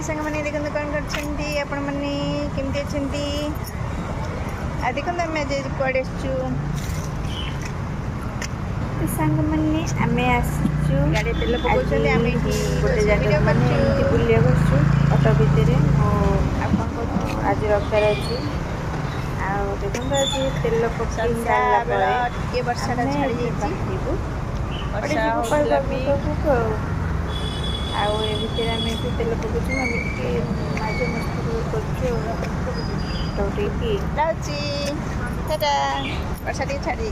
सांग मैंने देखो कौन कर मैंने केमती अच्छा देखो आम आज कड़े सांग मैंने आम आसचु गाड़ी तेल पकाउछन आम गोटे जगह मैंने बुलिया बसचु ऑटो भितर आज रविवार अच्छी देखो आज तेल पकई सारा टे वर्षा छाड़ी भितर आम तेल पकाऊ आम माज मस्त कर वर्षा टे छाड़ी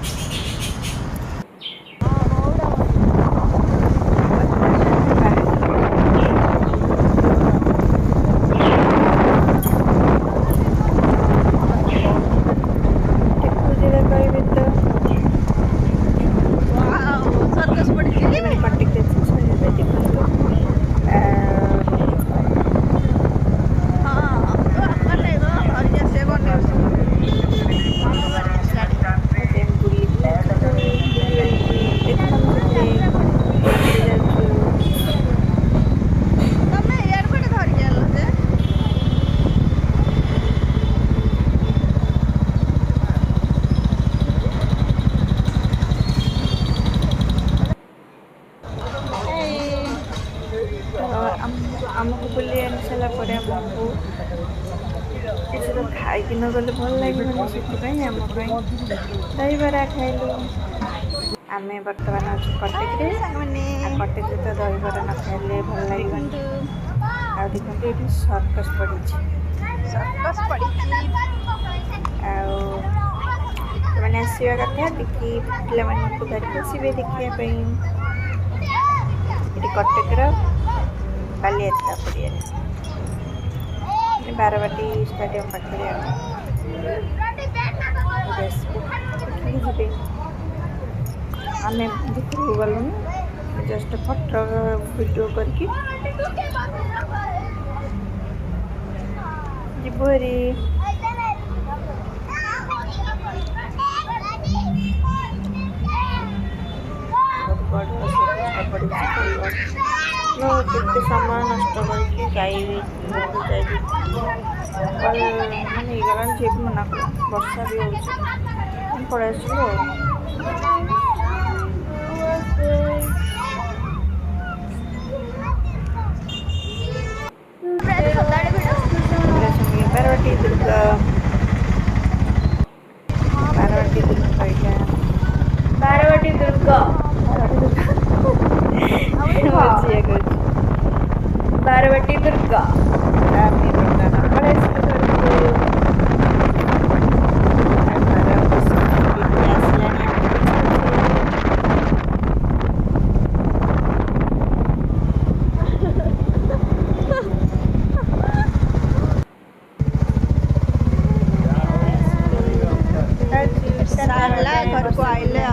आमको बुले आनी सारापर आमको किसी तो खाई न गले भल लगे आम दहीबरा खाइलु आम बर्तमान अच्छे कटक कटक तो दहीबरा न खाइले भल लगे देखते ये सर्कस पड़ी मैंने आसवा कथा देखी पे धरिक आसवे देखापी ये कटकर बालीयात्रा पड़िया बारवाटी स्टेडियम पाखे आम भितर गलु जस्ट फटो वीडियो करके जीवरी केते समय नष्ट करके गाई माने ये मना कर वर्षा भी हो पड़े बारवाटी दुर्गा बारवाटी दुर्गा बारवाटी दुर्गा घर को आइले